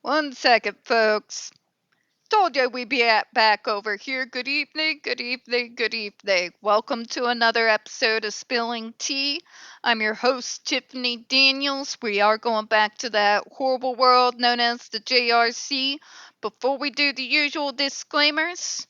One second, folks. Told you we'd be back over here. Good evening, good evening, good evening. Welcome to another episode of Spilling Tea. I'm your host, Tiffany Daniels. We are going back to that horrible world known as the JRC. Before we do the usual disclaimers,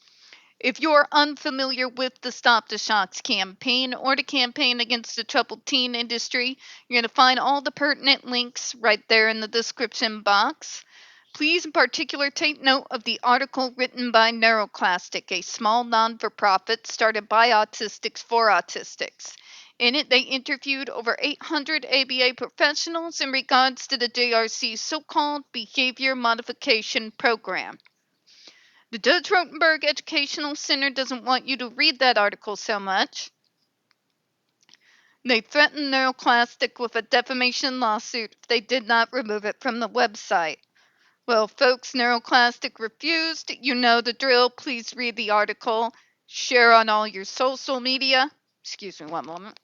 if you're unfamiliar with the Stop the Shocks campaign or the campaign against the troubled teen industry, you're going to find all the pertinent links right there in the description box. Please, in particular, take note of the article written by NeuroClastic, a small non-for-profit started by autistics for autistics. In it, they interviewed over 800 ABA professionals in regards to the JRC's so-called behavior modification program. The Judge Rotenberg Educational Center doesn't want you to read that article so much. They threatened NeuroClastic with a defamation lawsuit if they did not remove it from the website. Well, folks, NeuroClastic refused. You know the drill. Please read the article. Share on all your social media. Excuse me one moment.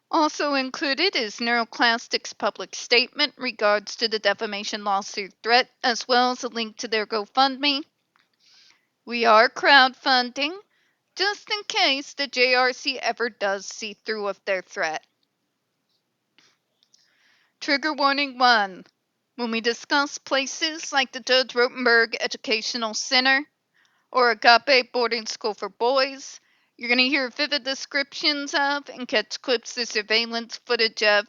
Also included is NeuroClastic's public statement in regards to the defamation lawsuit threat, as well as a link to their GoFundMe. We are crowdfunding, just in case the JRC ever does see through with their threat. Trigger warning 1. When we discuss places like the Judge Rotenberg Educational Center or Agape Boarding School for Boys, you're going to hear vivid descriptions of and catch clips of surveillance footage of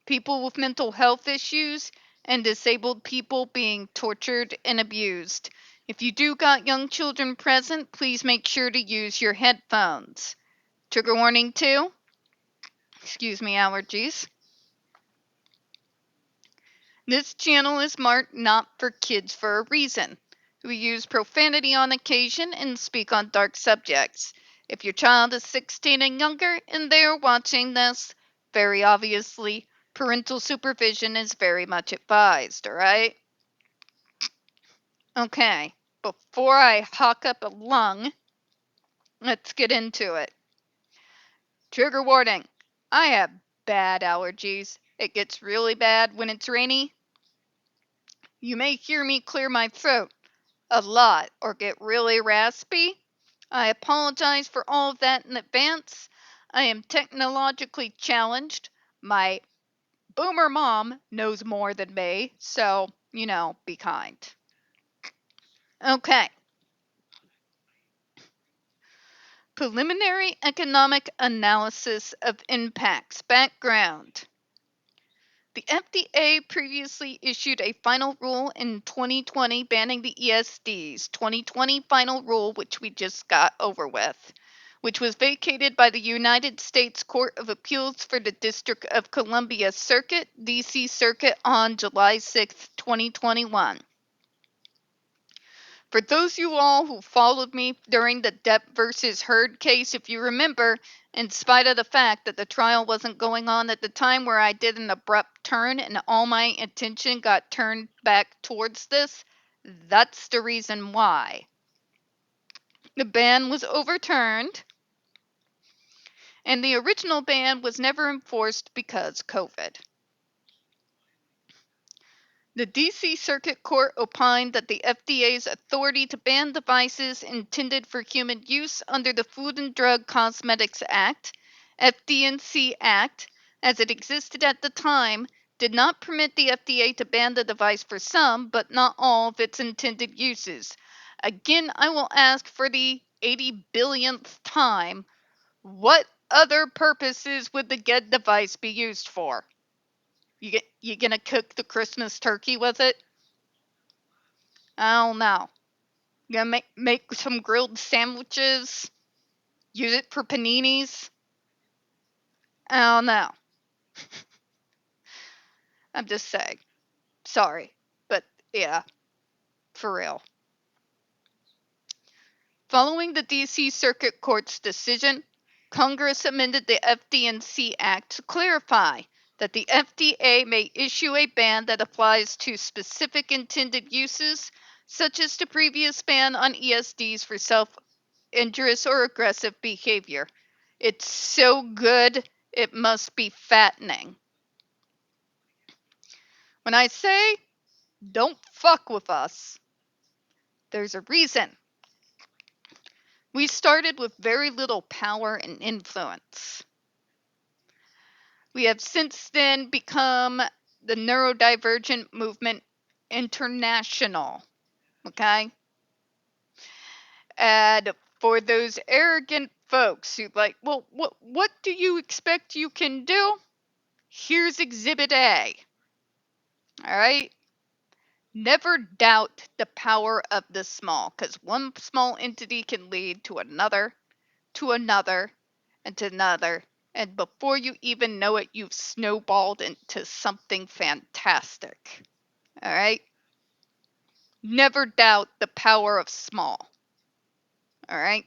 people with mental health issues and disabled people being tortured and abused. If you do got young children present, please make sure to use your headphones. Trigger warning 2. Excuse me, allergies. This channel is marked not for kids for a reason. We use profanity on occasion and speak on dark subjects. If your child is 16 and younger and they are watching this, very obviously, parental supervision is very much advised, alright? Okay, before I hawk up a lung, let's get into it. Trigger warning. I have bad allergies. It gets really bad when it's rainy. You may hear me clear my throat a lot or get really raspy. I apologize for all of that in advance. I am technologically challenged. My boomer mom knows more than me, so, be kind. Okay. Preliminary economic analysis of impacts. Background. The FDA previously issued a final rule in 2020 banning the ESD's 2020 final rule, which we just got over with, which was vacated by the United States Court of Appeals for the District of Columbia Circuit, DC Circuit, on July 6, 2021. For those of you all who followed me during the Depp versus Heard case, if you remember, in spite of the fact that the trial wasn't going on at the time where I did an abrupt turn and all my attention got turned back towards this, that's the reason why. The ban was overturned, and the original ban was never enforced because COVID. The D.C. Circuit Court opined that the FDA's authority to ban devices intended for human use under the Food and Drug Cosmetics Act, FD&C Act, as it existed at the time, did not permit the FDA to ban the device for some, but not all, of its intended uses. Again, I will ask for the 80 billionth time, what other purposes would the GED device be used for? You gonna cook the Christmas turkey with it? I don't know. You gonna make some grilled sandwiches? Use it for paninis? I don't know. I'm just saying. Sorry. But yeah, for real. Following the DC Circuit Court's decision, Congress amended the FD&C Act to clarify that the FDA may issue a ban that applies to specific intended uses, such as the previous ban on ESDs for self-injurious or aggressive behavior. It's so good, it must be fattening. When I say don't fuck with us, there's a reason. We started with very little power and influence. We have since then become the neurodivergent movement international. Okay? And for those arrogant folks who like, well, what do you expect you can do? Here's Exhibit A. All right? Never doubt the power of the small, because one small entity can lead to another, and to another. And before you even know it, you've snowballed into something fantastic. All right? Never doubt the power of small. All right?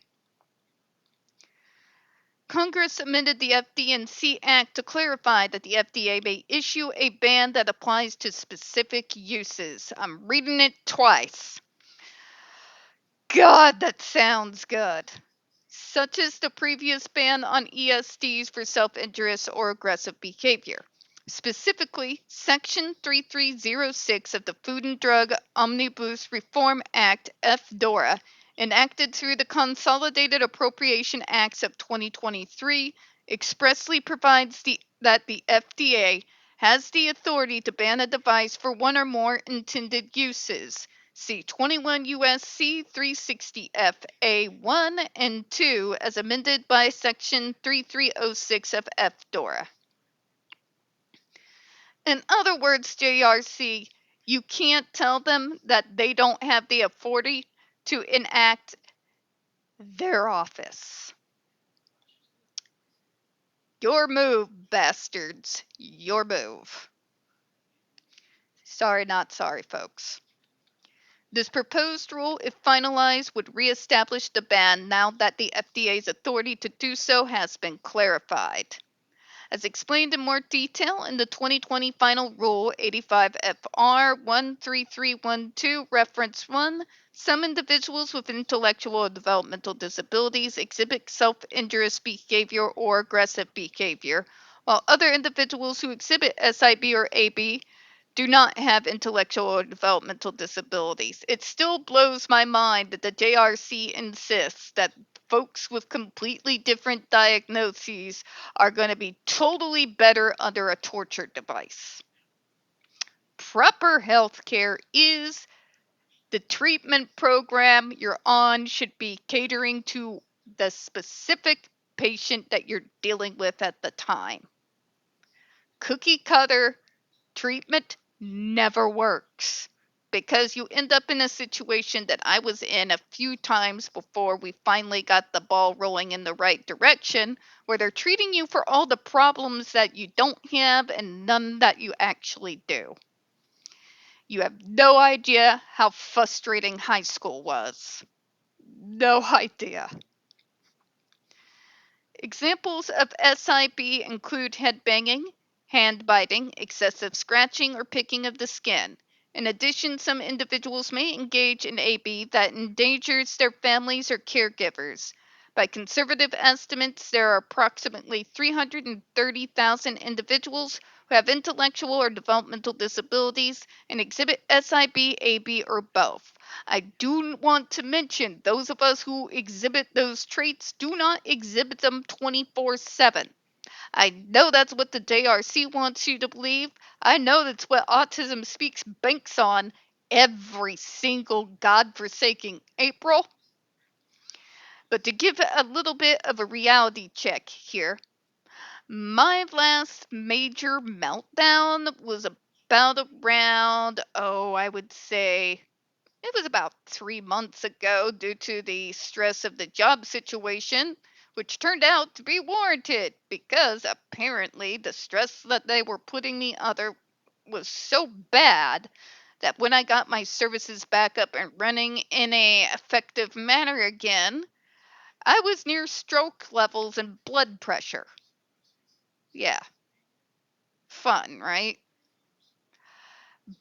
Congress amended the FD&C Act to clarify that the FDA may issue a ban that applies to specific uses. I'm reading it twice. God, that sounds good. Such as the previous ban on ESDs for self-injurious or aggressive behavior. Specifically, Section 3306 of the Food and Drug Omnibus Reform Act, FDORA, enacted through the Consolidated Appropriation Acts of 2023, expressly provides that the FDA has the authority to ban a device for one or more intended uses. See 21 U.S.C. 360 F.A. 1 and 2 as amended by Section 3306 of FDORA. In other words, JRC, you can't tell them that they don't have the authority to enact their office. Your move, bastards. Your move. Sorry, not sorry, folks. This proposed rule, if finalized, would reestablish the ban now that the FDA's authority to do so has been clarified. As explained in more detail in the 2020 Final Rule 85 FR 13312, Reference 1, some individuals with intellectual or developmental disabilities exhibit self-injurious behavior or aggressive behavior, while other individuals who exhibit SIB or AB do not have intellectual or developmental disabilities. It still blows my mind that the JRC insists that folks with completely different diagnoses are going to be totally better under a torture device. Proper health care is the treatment program you're on should be catering to the specific patient that you're dealing with at the time. Cookie cutter treatment never works because you end up in a situation that I was in a few times before we finally got the ball rolling in the right direction, where they're treating you for all the problems that you don't have and none that you actually do. You have no idea how frustrating high school was. No idea. Examples of SIB include head banging, hand biting, excessive scratching or picking of the skin. In addition, some individuals may engage in AB that endangers their families or caregivers. By conservative estimates, there are approximately 330,000 individuals who have intellectual or developmental disabilities and exhibit SIB, AB, or both. I do want to mention those of us who exhibit those traits do not exhibit them 24/7. I know that's what the JRC wants you to believe. I know that's what Autism Speaks banks on every single godforsaken April. But to give a little bit of a reality check here, my last major meltdown was about around, I would say it was about 3 months ago due to the stress of the job situation, which turned out to be warranted because apparently the stress that they were putting me under was so bad that when I got my services back up and running in a effective manner again, I was near stroke levels and blood pressure. Yeah, fun, right?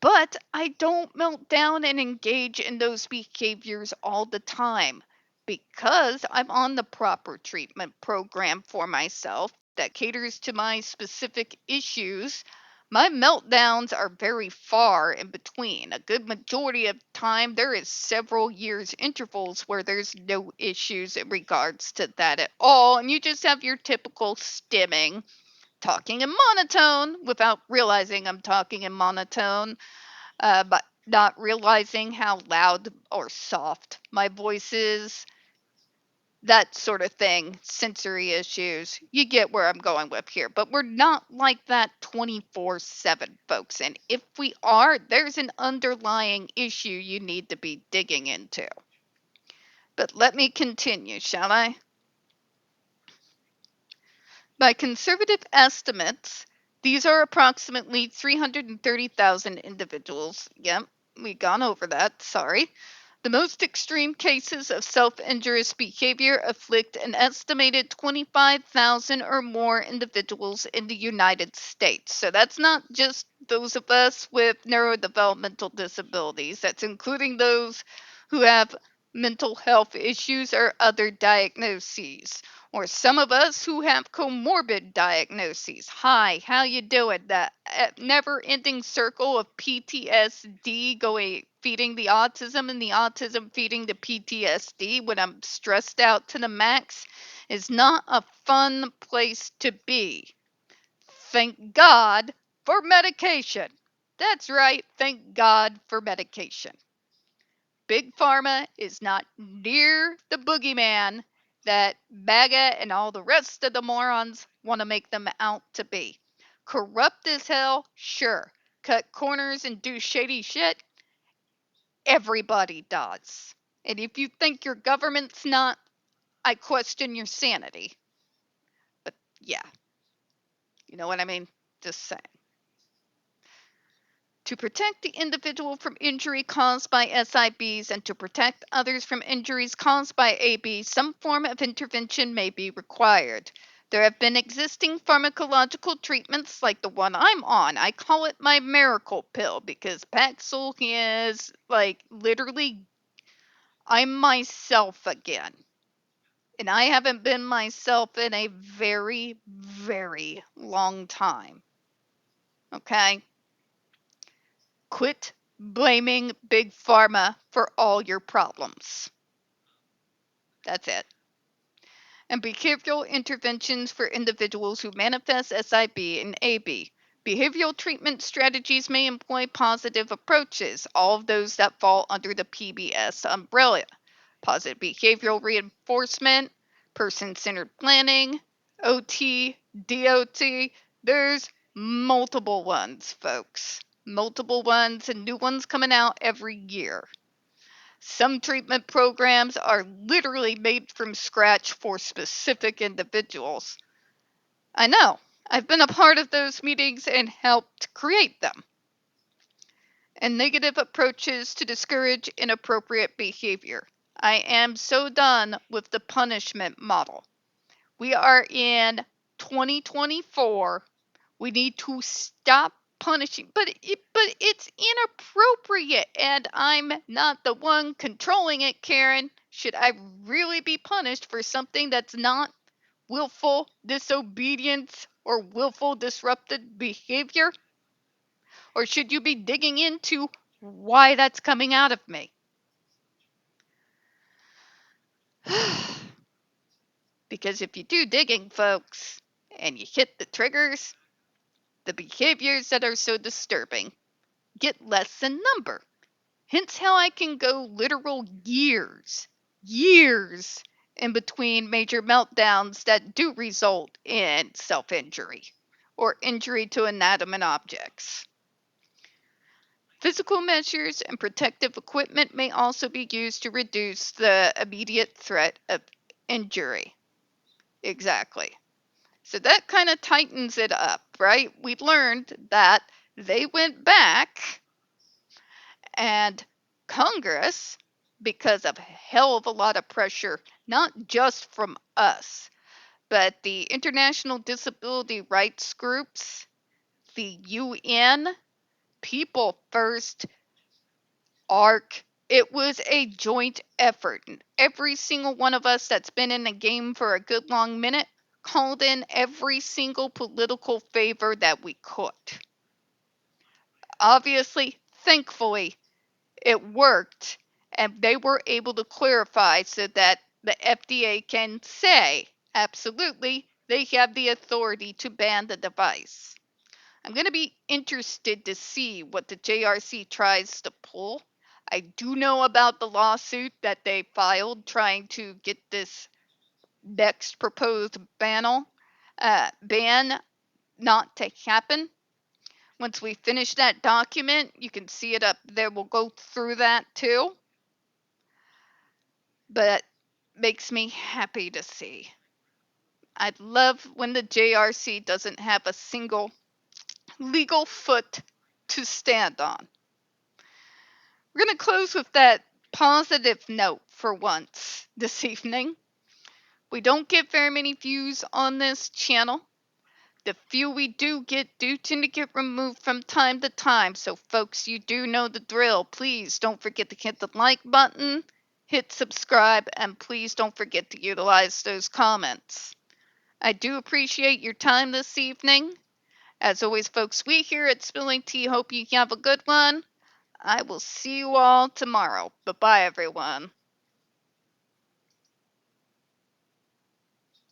But I don't melt down and engage in those behaviors all the time because I'm on the proper treatment program for myself that caters to my specific issues. My meltdowns are very far in between. A good majority of time, there is several years intervals where there's no issues in regards to that at all, and you just have your typical stimming, talking in monotone without realizing I'm talking in monotone, but not realizing how loud or soft my voice is, that sort of thing, sensory issues. You get where I'm going with here, but we're not like that 24/7, folks. And if we are, there's an underlying issue you need to be digging into. But let me continue, shall I? By conservative estimates, these are approximately 330,000 individuals. Yep, we've gone over that, sorry. The most extreme cases of self-injurious behavior afflict an estimated 25,000 or more individuals in the United States. So that's not just those of us with neurodevelopmental disabilities, that's including those who have mental health issues or other diagnoses, or some of us who have comorbid diagnoses. Hi, how you doing? That never-ending circle of PTSD going feeding the autism and the autism feeding the PTSD when I'm stressed out to the max is not a fun place to be. Thank God for medication. That's right, thank God for medication. Big Pharma is not near the boogeyman that MAGA and all the rest of the morons want to make them out to be. Corrupt as hell, sure. Cut corners and do shady shit, everybody does. And if you think your government's not, I question your sanity. But yeah, you know what I mean? Just saying. To protect the individual from injury caused by SIBs and to protect others from injuries caused by ABs, some form of intervention may be required. There have been existing pharmacological treatments like the one I'm on. I call it my miracle pill because Paxil is like literally, I'm myself again. And I haven't been myself in a very, very long time. Okay? Quit blaming Big Pharma for all your problems. That's it. And behavioral interventions for individuals who manifest SIB and AB. Behavioral treatment strategies may employ positive approaches, all of those that fall under the PBS umbrella. Positive behavioral reinforcement, person-centered planning, OT, DOT. There's multiple ones, folks. Multiple ones and new ones coming out every year. Some treatment programs are literally made from scratch for specific individuals. I know. I've been a part of those meetings and helped create them. And negative approaches to discourage inappropriate behavior. I am so done with the punishment model. We are in 2024. We need to stop punishing, but it's inappropriate, and I'm not the one controlling it, Karen. Should I really be punished for something that's not willful disobedience or willful disrupted behavior? Or should you be digging into why that's coming out of me? Because if you do digging, folks, and you hit the triggers, the behaviors that are so disturbing get less in number. Hence how I can go literal years in between major meltdowns that do result in self-injury or injury to inanimate objects. Physical measures and protective equipment may also be used to reduce the immediate threat of injury. Exactly. So that kind of tightens it up, right? We learned that they went back and Congress, because of a hell of a lot of pressure, not just from us, but the international disability rights groups, the UN, People First, ARC, it was a joint effort. And every single one of us that's been in the game for a good long minute called in every single political favor that we could. obviously, thankfully, it worked, and they were able to clarify so that the FDA can say, absolutely, they have the authority to ban the device. I'm going to be interested to see what the JRC tries to pull. I do know about the lawsuit that they filed trying to get this next proposed ban not to happen. Once we finish that document, you can see it up there. We'll go through that too. But makes me happy to see. I'd love when the JRC doesn't have a single legal foot to stand on. We're going to close with that positive note for once this evening. We don't get very many views on this channel. The few we do tend to get removed from time to time. So folks, you do know the drill. Please don't forget to hit the like button, hit subscribe, and please don't forget to utilize those comments. I do appreciate your time this evening. As always, folks, we here at Spilling Tea hope you have a good one. I will see you all tomorrow. Bye-bye, everyone.